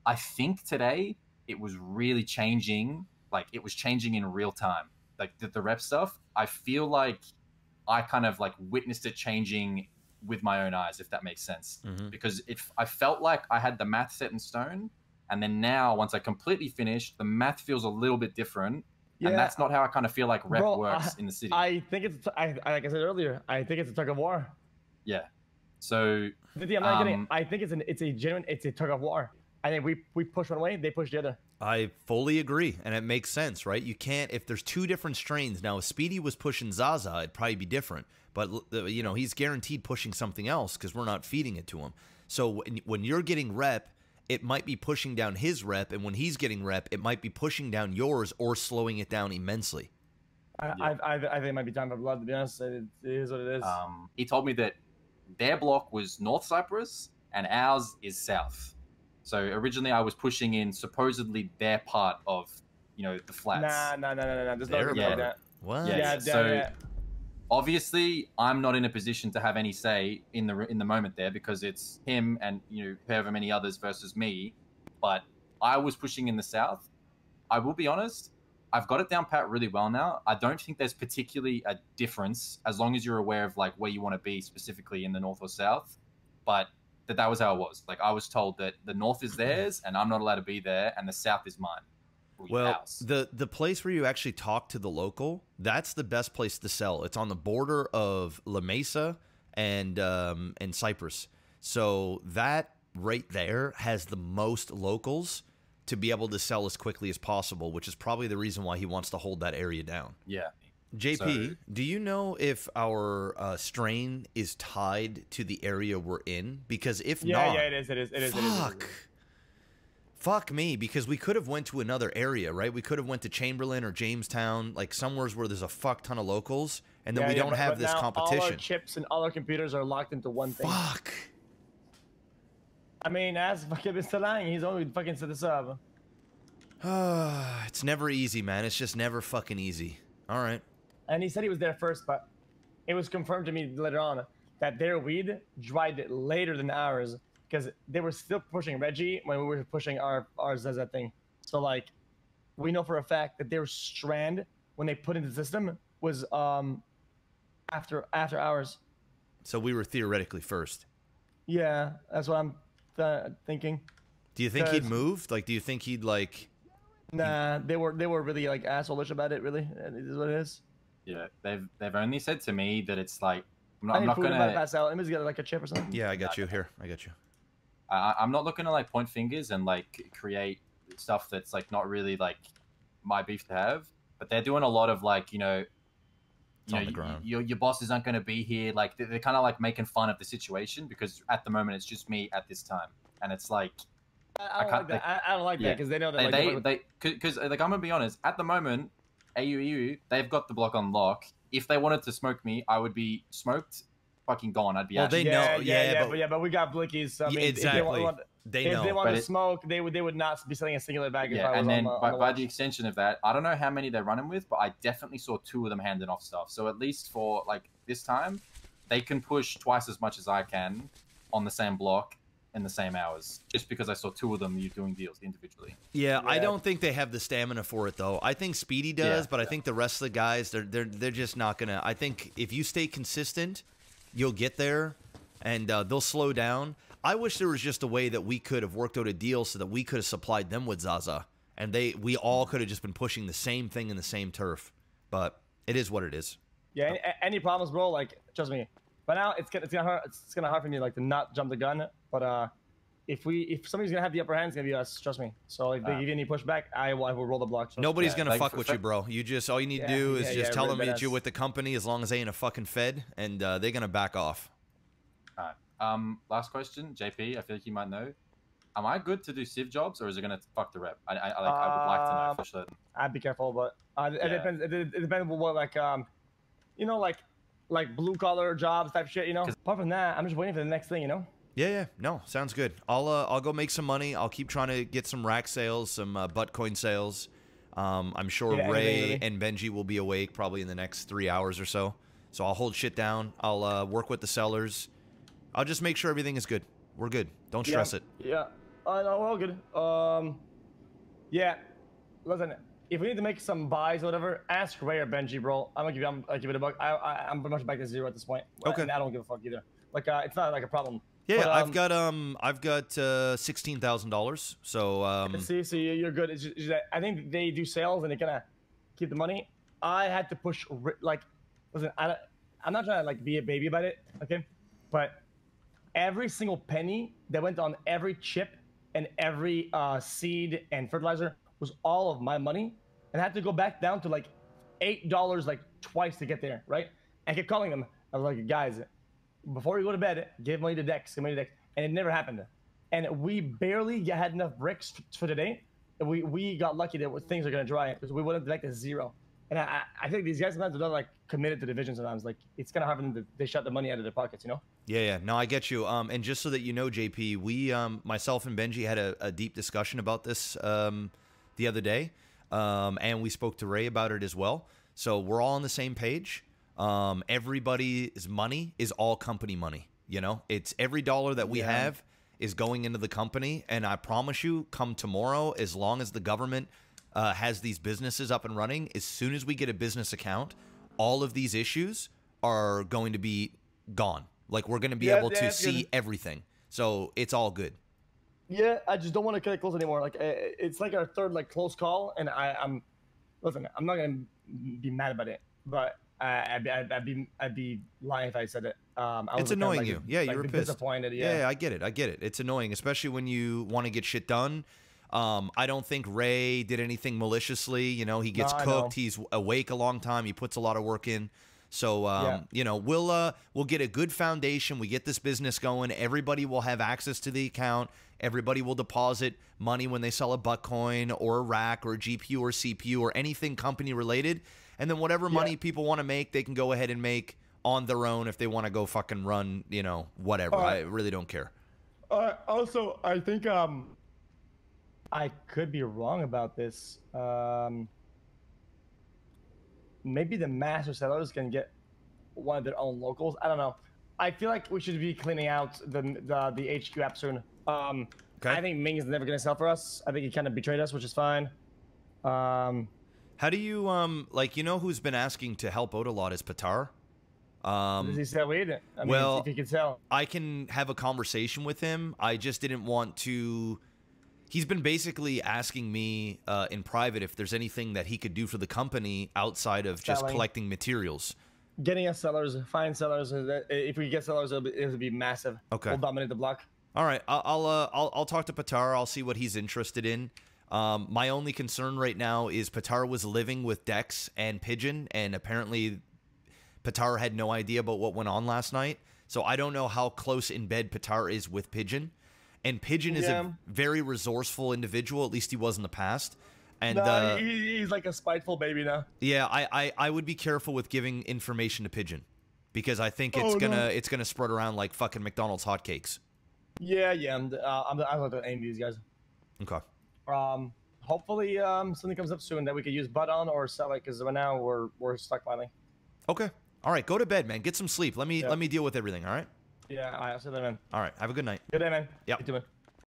I think today it was really changing. Like it was changing in real time. Like the rep stuff, I feel like I kind of like witnessed it changing with my own eyes, if that makes sense. Because if I felt like I had the math set in stone, and then now once I completely finished, the math feels a little bit different. Yeah. And that's not how I kind of feel like rep works in the city. I think it's, like I said earlier, I think it's a tug of war. Yeah. So I'm not kidding. I think it's a tug of war. I think we push one way, they push the other. I fully agree, and it makes sense, right? You can't, if there's two different strains. Now, if Speedy was pushing Zaza, it'd probably be different. But, you know, he's guaranteed pushing something else because we're not feeding it to him. So when you're getting rep, it might be pushing down his rep, and when he's getting rep, it might be pushing down yours or slowing it down immensely. I think it might be time for blood, to be honest. It is what it is. He told me that their block was North Cyprus and ours is South. So originally I was pushing in supposedly their part of, you know, the flats. Nah. There's no like that. What? Yeah. So obviously I'm not in a position to have any say in the moment there because it's him and, you know, however many others versus me. But I was pushing in the South. I will be honest, I've got it down pat really well now. I don't think there's particularly a difference as long as you're aware of like where you want to be specifically in the North or South. But that was how it was. Like I was told that the North is theirs and I'm not allowed to be there, and the South is mine. Well, the place where you actually talk to the local, that's the best place to sell. It's on the border of La Mesa and Cyprus. So that right there has the most locals to be able to sell as quickly as possible, which is probably the reason why he wants to hold that area down. Yeah. JP, do you know if our strain is tied to the area we're in? Because if not... Yeah, it is. Fuck me, because we could have went to another area, right? We could have went to Chamberlain or Jamestown, like somewhere where there's a fuck ton of locals, and then we don't have this competition. All our chips and all our computers are locked into one thing. Fuck. I mean, ask fucking Mr. Lang, he's only fucking set this up. It's never easy, man. It's just never fucking easy. All right. And he said he was there first, but it was confirmed to me later on that their weed dried later than ours because they were still pushing Reggie when we were pushing ours as that thing. So like, we know for a fact that their strand when they put in the system was after ours. So we were theoretically first. Yeah, that's what I'm thinking. Do you think he'd moved? Like, do you think he'd like? Nah, they were really like asshole-ish about it. Really, it is what it is. Yeah, they've only said to me that it's like I'm not gonna pass out. Let me get like a chip or something. Yeah, I got you here. I got you. I'm not looking to like point fingers and like create stuff that's like not really like my beef to have. But they're doing a lot of like your bosses aren't going to be here. Like they're kind of like making fun of the situation because at the moment it's just me at this time, and it's like I don't like that because they know that because like I'm gonna be honest. At the moment, AU they've got the block on lock. If they wanted to smoke me, I would be smoked, fucking gone. I'd be. Well, they know. But we got blickies. So, I mean, exactly. If they want to smoke, they would not be selling a singular bag. Yeah, and then by the extension of that, I don't know how many they're running with, but I definitely saw 2 of them handing off stuff. So at least for like this time, they can push twice as much as I can on the same block in the same hours. Just because I saw 2 of them doing deals individually. Yeah, I don't think they have the stamina for it though. I think Speedy does, but I think the rest of the guys, they're just not gonna. I think if you stay consistent, you'll get there, and they'll slow down. I wish there was just a way that we could have worked out a deal so that we could have supplied them with Zaza, and we all could have just been pushing the same thing in the same turf. But it is what it is. Yeah. Any problems, bro? Like, trust me. But now it's gonna hard for me like to not jump the gun. But if somebody's gonna have the upper hand, it's gonna be us. Trust me. So if they give you any pushback, I will roll the block. Nobody's gonna fuck with you, bro. You just all you need to do is just tell them that you're with the company as long as they ain't a fucking fed, and they're gonna back off. All right. Last question, JP. I feel like you might know. Am I good to do civ jobs, or is it gonna fuck the rep? I would like to know for sure. I'd be careful, but it depends. It depends on what like blue collar jobs type shit. Apart from that, I'm just waiting for the next thing. Yeah. No, sounds good. I'll go make some money. I'll keep trying to get some rack sales, some butt coin sales. I'm sure Ray and Benji will be awake probably in the next 3 hours or so. So I'll hold shit down. I'll work with the sellers. I'll just make sure everything is good. We're good. Don't stress it. Yeah. No, we're all good. Yeah. Listen, if we need to make some buys or whatever, ask Ray or Benji, bro. I'll give it a buck. I'm pretty much back to 0 at this point. Okay. And I don't give a fuck either. Like, it's not like a problem. Yeah, But, I've got $16,000. So see, so you're good. It's just that I think they do sales and they kind of keep the money. I had to push like, listen, I'm not trying to like be a baby about it, okay? But every single penny that went on every chip and every seed and fertilizer was all of my money, and I had to go back down to like $8 like twice to get there, right? I kept calling them. I was like, guys, before you go to bed, give money to Dex, and it never happened. And we barely had enough bricks for today. We got lucky that things are gonna dry because we went back to 0. And I think these guys sometimes are not like committed to the vision. Sometimes like it's kind of hard for them to they shut the money out of their pockets, you know? Yeah. No, I get you. And just so that you know, JP, we myself and Benji had a deep discussion about this the other day, and we spoke to Ray about it as well. So we're all on the same page. Everybody's money is all company money. You know, it's every dollar that we have is going into the company. And I promise you, come tomorrow, as long as the government has these businesses up and running, as soon as we get a business account, all of these issues are going to be gone. Like, we're going to be able to see everything. So it's all good. Yeah, I just don't want to get close anymore. Like, it's like our third like close call, and listen, I'm not gonna be mad about it, but I'd be lying if I said it. It's annoying you. Yeah, you were pissed. Disappointed. Yeah, I get it. It's annoying, especially when you want to get shit done. I don't think Ray did anything maliciously. You know, he gets cooked. He's awake a long time. He puts a lot of work in. So, you know, we'll get a good foundation. We get this business going. Everybody will have access to the account. Everybody will deposit money when they sell a Bitcoin or a rack or a GPU or CPU or anything company related. And then whatever money people want to make, they can go ahead and make on their own if they want to go fucking run, you know, whatever. I really don't care. Also, I think I could be wrong about this. Maybe the master sellers can get one of their own locals. I don't know. I feel like we should be cleaning out the HQ app soon. I think Ming is never gonna sell for us. I think he kind of betrayed us, which is fine. How do you like, you know who's been asking to help out a lot is Patar. Does he sell weed? I mean, well, if he can sell, I can have a conversation with him. I just didn't want to. He's been basically asking me in private if there's anything that he could do for the company outside of just collecting materials. Getting us sellers, find sellers. If we get sellers, it'll be massive. Okay, we'll dominate the block. All right, I'll talk to Patar. I'll see what he's interested in. My only concern right now is Patar was living with Dex and Pigeon, and apparently Patar had no idea about what went on last night. So I don't know how close in bed Patar is with Pigeon. And Pigeon is a very resourceful individual. At least he was in the past. And he's like a spiteful baby now. Yeah, I would be careful with giving information to Pigeon, because I think it's gonna spread around like fucking McDonald's hotcakes. Yeah. I'm going to aim these guys. Okay. Hopefully something comes up soon that we could use butt on or sell it, because right now we're stockpiling. Okay. All right. Go to bed, man. Get some sleep. Let me deal with everything. All right. Yeah. All right. I'll see you later, man. All right. Have a good night. Good day, man. Yeah. You too, man.